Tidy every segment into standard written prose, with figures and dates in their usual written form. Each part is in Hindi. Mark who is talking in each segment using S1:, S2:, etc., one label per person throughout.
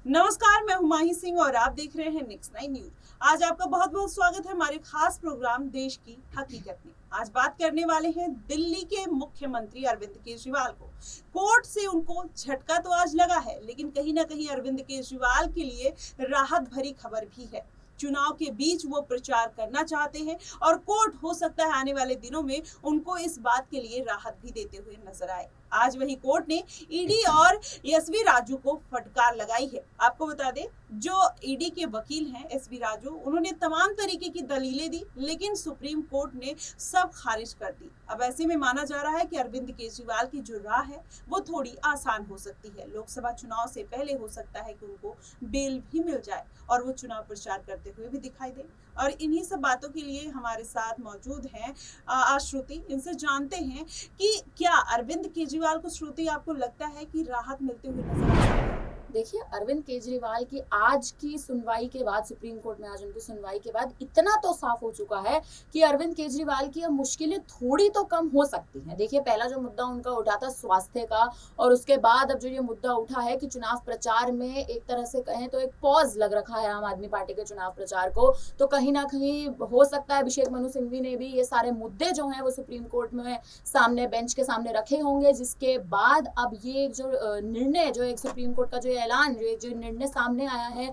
S1: नमस्कार, मैं हुमायूं सिंह और आप देख रहे हैं नेक्स्ट 9 न्यूज। आज आपका बहुत बहुत स्वागत है हमारे खास प्रोग्राम देश की हकीकत में। आज बात करने वाले हैं दिल्ली के मुख्यमंत्री अरविंद केजरीवाल को। कोर्ट से उनको झटका तो आज लगा है, लेकिन कहीं ना कहीं अरविंद केजरीवाल के लिए राहत भरी खबर भी है। चुनाव के बीच वो प्रचार करना चाहते हैं और कोर्ट हो सकता है आने वाले दिनों में उनको इस बात के लिए राहत भी देते हुए नजर आए। आज वही कोर्ट ने ईडी और एसवी राजू को फटकार लगाई है। आपको बता दें, जो ईडी के वकील हैं एसवी राजू, उन्होंने तमाम तरीके की दलीलें दी, लेकिन सुप्रीम कोर्ट ने सब खारिज कर दी। अब ऐसे में माना जा रहा है कि अरविंद केजरीवाल की जो राह है वो थोड़ी आसान हो सकती है। लोकसभा चुनाव से पहले हो सकता है कि उनको बेल भी मिल जाए और वो चुनाव प्रचार करते हुए भी दिखाई दे। और इन्हीं सब बातों के लिए हमारे साथ मौजूद हैं श्रुति। इनसे जानते हैं कि क्या अरविंद केजरीवाल को, श्रुति, आपको लगता है कि राहत मिलते हुए नजर आ सकती है?
S2: देखिए, अरविंद केजरीवाल की आज की सुनवाई के बाद, सुप्रीम कोर्ट में आज उनकी सुनवाई के बाद इतना तो साफ हो चुका है कि अरविंद केजरीवाल की अब मुश्किलें थोड़ी तो कम हो सकती हैं। देखिए, पहला जो मुद्दा उनका उठा था स्वास्थ्य का, और उसके बाद अब जो ये मुद्दा उठा है कि चुनाव प्रचार में एक तरह से कहें तो एक पॉज लग रखा है आम आदमी पार्टी के चुनाव प्रचार को। तो कहीं ना कहीं हो सकता है अभिषेक मनु सिंघवी ने भी ये सारे मुद्दे जो हैं वो सुप्रीम कोर्ट में सामने, बेंच के सामने रखे होंगे, जिसके बाद अब ये जो निर्णय, जो एक सुप्रीम कोर्ट का जो ऐलान, जो निर्णय सामने आया है,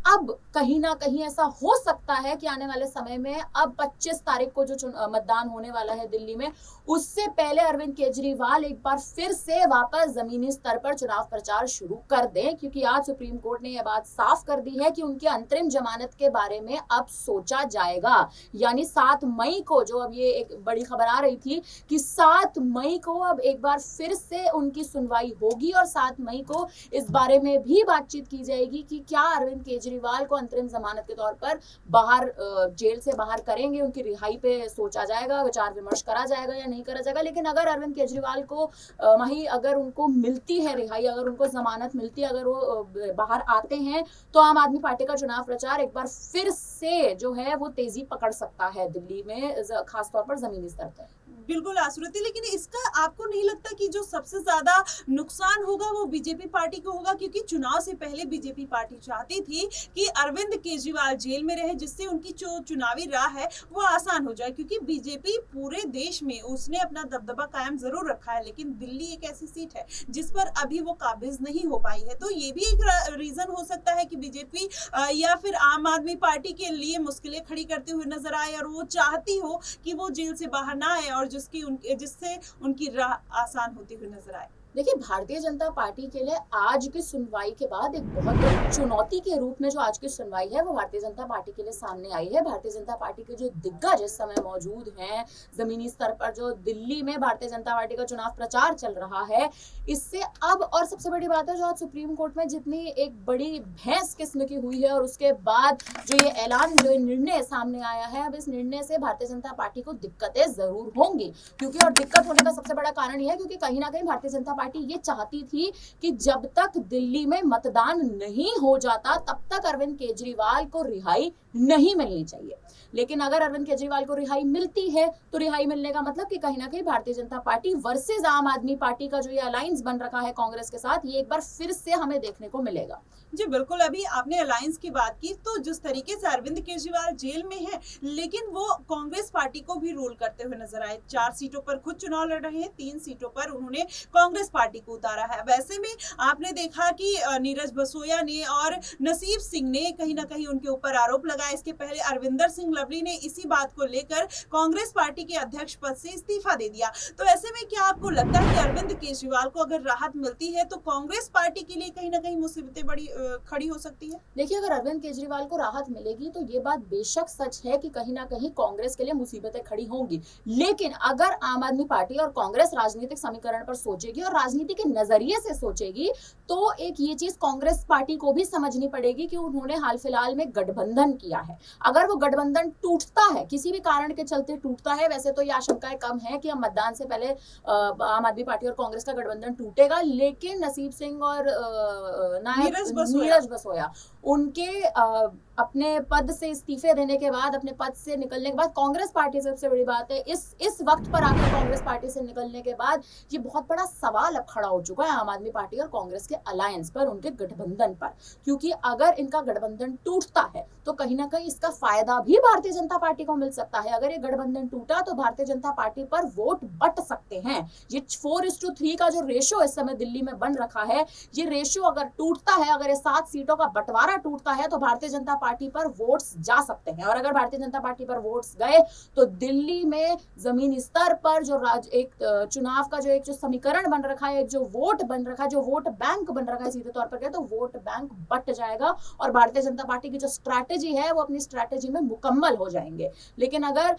S2: अब कहीं ना कहीं ऐसा हो सकता है कि आने वाले समय में अब 25 तारीख को जो मतदान होने वाला है दिल्ली में, उससे पहले अरविंद केजरीवाल एक बार फिर से वापस जमीनी स्तर पर चुनाव प्रचार शुरू कर दें, क्योंकि आज सुप्रीम कोर्ट ने यह बात साफ कर दी है कि उनकी अंतरिम जमानत के बारे में अब सोचा जाएगा। यानी 7 मई को, जो अब ये एक बड़ी खबर आ रही थी कि 7 मई को अब एक बार फिर से उनकी सुनवाई होगी और 7 मई को इस बारे में भी बातचीत की जाएगी कि क्या अरविंद केजरीवाल को अंतरिम जमानत के तौर पर बाहर, जेल से बाहर करेंगे, उनकी रिहाई पे सोचा जाएगा, विचार विमर्श करा जाएगा या नहीं करा जाएगा। लेकिन अगर अरविंद केजरीवाल को वही, अगर उनको मिलती है रिहाई, अगर उनको जमानत मिलती है, अगर वो बाहर आते हैं, तो आम आदमी पार्टी का चुनाव प्रचार एक बार फिर से जो है वो तेजी पकड़ सकता है दिल्ली में, खासतौर पर जमीनी स्तर पर।
S1: बिल्कुल आश्रुति, लेकिन इसका आपको नहीं लगता कि जो सबसे ज्यादा नुकसान होगा वो बीजेपी पार्टी को होगा? क्योंकि चुनाव से पहले बीजेपी पार्टी चाहती थी कि अरविंद केजरीवाल जेल में रहे, जिससे उनकी जो चुनावी राह है वो आसान हो जाए। क्योंकि बीजेपी पूरे देश में उसने अपना दबदबा कायम जरूर रखा है, लेकिन दिल्ली एक ऐसी सीट है जिस पर अभी वो काबिज नहीं हो पाई है। तो ये भी एक रीजन हो सकता है कि बीजेपी या फिर आम आदमी पार्टी के लिए मुश्किलें खड़ी करते हुए नजर आए और वो चाहती हो कि वो जेल से बाहर ना आए और जिससे उनकी राह आसान होती हुई नजर आए।
S2: देखिए, भारतीय जनता पार्टी के लिए आज की सुनवाई के बाद एक बहुत बड़ी चुनौती के रूप में जो आज की सुनवाई है वो भारतीय जनता पार्टी के लिए सामने आई है। भारतीय जनता पार्टी के जो दिग्गज इस समय मौजूद हैं जमीनी स्तर पर, जो दिल्ली में भारतीय जनता पार्टी का चुनाव प्रचार चल रहा है, इससे अब, और सबसे बड़ी बात है, जो आज सुप्रीम कोर्ट में जितनी एक बड़ी भैंस किस्म की हुई है और उसके बाद जो ये ऐलान, जो निर्णय सामने आया है, अब इस निर्णय से भारतीय जनता पार्टी को दिक्कतें जरूर होंगी। क्योंकि, और दिक्कत होने का सबसे बड़ा कारण यह है क्योंकि कहीं ना कहीं भारतीय जनता पार्टी ये चाहती थी कि जब तक दिल्ली में मतदान नहीं हो जाता तब तक अरविंद केजरीवाल को रिहाई नहीं मिलनी चाहिए। लेकिन अगर अरविंद केजरीवाल को रिहाई मिलती है तो रिहाई मिलने का मतलब कि कहीं ना कहीं भारतीय जनता पार्टी वर्सेस आम आदमी पार्टी का जो ये अलायंस बन रखा है कांग्रेस के साथ, ये एक बार फिर से हमें देखने को मिलेगा।
S1: जी बिल्कुल, अभी आपने अलायंस की बात की, तो जिस तरीके से अरविंद केजरीवाल जेल में है, लेकिन वो कांग्रेस पार्टी को भी रोल करते हुए नजर आए। 4 सीटों पर खुद चुनाव लड़ रहे हैं, 3 सीटों पर उन्होंने कांग्रेस पार्टी को उतारा है। वैसे में आपने देखा कि नीरज बसोया ने और नसीब सिंह ने कहीं ना कहीं उनके ऊपर आरोप लगाया। इसके पहले अरविंदर सिंह लवली ने इसी बात को लेकर कांग्रेस पार्टी के अध्यक्ष पद से इस्तीफा दे दिया। तो ऐसे में क्या आपको लगता है कि अरविंद केजरीवाल को अगर राहत मिलती है तो कांग्रेस पार्टी के लिए कहीं ना कहीं मुसीबतें बड़ी खड़ी हो सकती है?
S2: देखिए, अगर अरविंद केजरीवाल को राहत मिलेगी तो ये बात बेशक सच है कि कहीं ना कहीं कांग्रेस के लिए मुसीबतें खड़ी होंगी। लेकिन अगर आम आदमी पार्टी और कांग्रेस राजनीतिक समीकरण पर सोचेगी और राजनीति के नजरिए से सोचेगी, तो एक ये चीज कांग्रेस पार्टी को भी समझनी पड़ेगी कि उन्होंने हाल फिलहाल में गठबंधन किया है। अगर वो गठबंधन टूटता है, किसी भी कारण के चलते टूटता है, वैसे तो ये आशंकाएं कम है कि अब मतदान से पहले आम आदमी पार्टी और कांग्रेस का गठबंधन टूटेगा, लेकिन नसीब सिंह और नीरज बसोया उनके अपने पद से इस्तीफे देने के बाद, अपने पद से निकलने के बाद, कांग्रेस पार्टी से सबसे बड़ी बात है इस वक्त पर आकर कांग्रेस पार्टी से निकलने के बाद ये बहुत बड़ा सवाल अब खड़ा हो चुका है आम आदमी पार्टी और कांग्रेस के अलायंस पर, उनके गठबंधन पर। क्योंकि अगर इनका गठबंधन टूटता है तो कहीं ना कहीं इसका फायदा भी भारतीय जनता पार्टी को मिल सकता है। अगर ये गठबंधन टूटा तो भारतीय जनता पार्टी पर वोट बट सकते हैं। ये 4:3 का जो रेशो इस समय दिल्ली में बन रखा है, ये रेशो अगर टूटता है, अगर ये 7 सीटों का बंटवारा टूटता है तो भारतीय जनता पार्टी पर वोट्स जा सकते हैं। और अगर भारतीय जनता पार्टी पर वोट्स गए तो दिल्ली में जमीनी स्तर पर जो एक चुनाव का जो समीकरण बन रखा है, जो वोट बन रखा है, जो वोट बैंक बन रखा है, सीधे तौर पर कहें तो वोट बैंक बट जाएगा और भारतीय जनता पार्टी की जो स्ट्रैटेजी है वो अपनी स्ट्रैटेजी में मुकम्मल हो जाएंगे। लेकिन अगर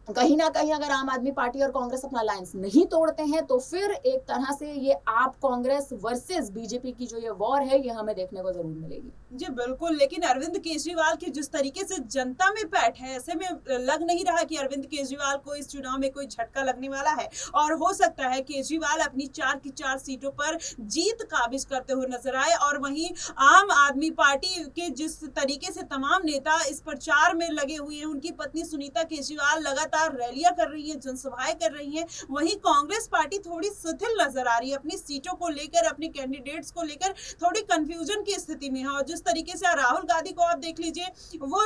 S2: कहीं ना कहीं अगर आम आदमी पार्टी और कांग्रेस अपना अलायंस नहीं तोड़ते हैं तो फिर एक तरह से ये आप कांग्रेस वर्सेस बीजेपी की जो ये वॉर है ये हमें देखने को जरूर मिलेगी।
S1: जी बिल्कुल, लेकिन अरविंद केजरीवाल की जिस तरीके से जनता में पैठ है, ऐसे में लग नहीं रहा कि अरविंद केजरीवाल को इस चुनाव में कोई झटका लगने वाला है और हो सकता है केजरीवाल अपनी 4 की 4 सीटों पर जीत काबिज करते हुए नजर आए। और वहीं आम आदमी पार्टी के जिस तरीके से तमाम नेता इस प्रचार में लगे हुए हैं, उनकी पत्नी सुनीता केजरीवाल लगातार रैलियां कर रही है, जनसभाएं कर रही हैं, वहीं कांग्रेस पार्टी थोड़ी शिथिल नजर आ रही है, अपनी सीटों को लेकर, अपने कैंडिडेट्स को लेकर थोड़ी कंफ्यूजन की स्थिति में है। और जिस तरीके से राहुल गांधी को आप देख लीजिए, वो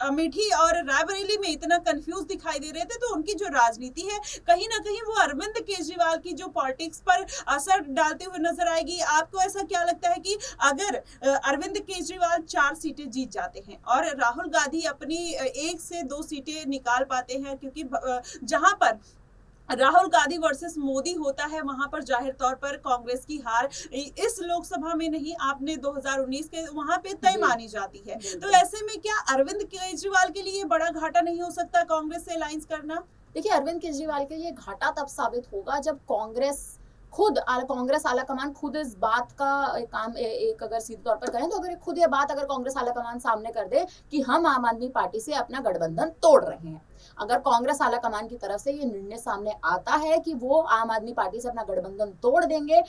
S1: अमेठी और रायबरेली में इतना कंफ्यूज दिखाई दे रहे थे, तो उनकी जो राजनीति है कहीं ना कहीं वो अरविंद केजरीवाल की जो पॉलिटिक्स पर असर डालते हुए नजर आएगी। आपको ऐसा क्या लगता है कि अगर अरविंद केजरीवाल 4 सीटें जीत जाते हैं और राहुल गांधी अपनी 1 से 2 सीटें निकाल पाते हैं, क्योंकि जहां पर राहुल गांधी वर्सेस मोदी होता है वहां पर जाहिर तौर पर कांग्रेस की हार इस लोकसभा में नहीं, आपने 2019 के वहां पे तय मानी जाती है, तो ऐसे में क्या अरविंद केजरीवाल के लिए बड़ा घाटा नहीं हो सकता कांग्रेस से अलायंस करना?
S2: देखिए, अरविंद केजरीवाल के लिए घाटा तब साबित होगा जब कांग्रेस आलाकमान खुद इस बात का एक अगर सीधे तौर पर करें तो अगर खुद ये बात अगर कांग्रेस आलाकमान सामने कर दे कि हम आम आदमी पार्टी से अपना गठबंधन तोड़ रहे हैं, अगर कांग्रेस आलाकमान की तरफ से ये निर्णय सामने आता है कि वो आम आदमी पार्टी से अपना गठबंधन तोड़ देंगे,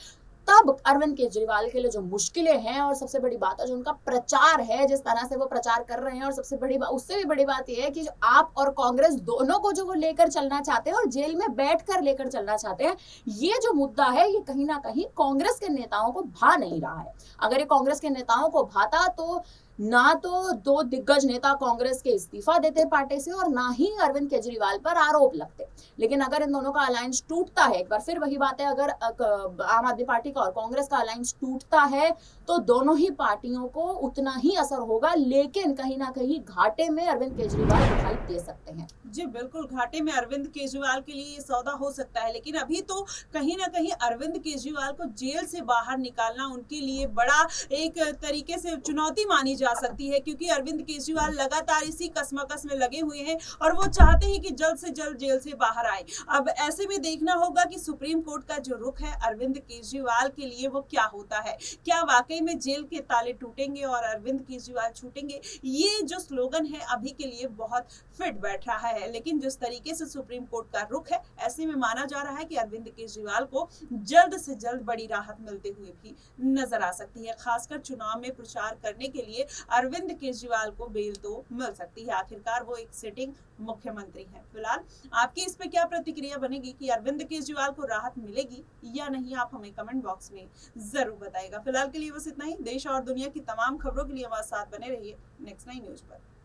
S2: तब अरविंद केजरीवाल के लिए जो मुश्किलें हैं और सबसे बड़ी बात है जो उनका प्रचार है, जिस तरह से वो प्रचार कर रहे हैं, और सबसे बड़ी बात, उससे भी बड़ी बात यह है कि जो आप और कांग्रेस दोनों को जो वो लेकर चलना चाहते हैं और जेल में बैठकर लेकर चलना चाहते हैं, ये जो मुद्दा है ये कहीं ना कहीं कांग्रेस के नेताओं को भा नहीं रहा है। अगर ये कांग्रेस के नेताओं को भाता तो ना तो 2 दिग्गज नेता कांग्रेस के इस्तीफा देते पार्टी से और ना ही अरविंद केजरीवाल पर आरोप लगते। लेकिन अगर इन दोनों का अलायंस टूटता है, एक बार फिर वही बात है, अगर आम आदमी पार्टी का और कांग्रेस का अलायंस टूटता है तो दोनों ही पार्टियों को उतना ही असर होगा, लेकिन कहीं ना कहीं घाटे में अरविंद केजरीवाल दिखाई दे सकते हैं।
S1: जी बिल्कुल, घाटे में अरविंद केजरीवाल के लिए ये सौदा हो सकता है, लेकिन अभी तो कहीं ना कहीं अरविंद केजरीवाल को जेल से बाहर निकालना उनके लिए बड़ा एक तरीके से चुनौती मानी जा सकती है, क्योंकि अरविंद केजरीवाल लगातार इसी कसमकस में लगे हुए हैं और वो चाहते हैं कि जल्द से जल्द जेल से बाहर आए। अब ऐसे में देखना होगा कि सुप्रीम कोर्ट का जो रुख है अरविंद केजरीवाल के लिए वो क्या होता है, क्या वाकई में जेल के ताले टूटेंगे और अरविंद केजरीवाल छूटेंगे। ये जो स्लोगन है अभी के लिए बहुत फिट बैठ रहा है, लेकिन जिस तरीके से सुप्रीम कोर्ट का रुख है, ऐसे में माना जा रहा है कि अरविंद केजरीवाल को जल्द से जल्द बड़ी राहत मिलते हुए भी नजर आ सकती है। खासकर चुनाव में प्रचार करने के लिए अरविंद केजरीवाल को बेल तो मिल सकती है, आखिरकार वो एक सिटिंग मुख्यमंत्री हैं। फिलहाल आपकी इस पे क्या प्रतिक्रिया बनेगी कि अरविंद केजरीवाल को राहत मिलेगी या नहीं, आप हमें कमेंट बॉक्स में जरूर बताइएगा। फिलहाल के लिए बस इतना ही। देश और दुनिया की तमाम खबरों के लिए हमारे साथ बने रहिए नेक्स्ट 9 न्यूज पर।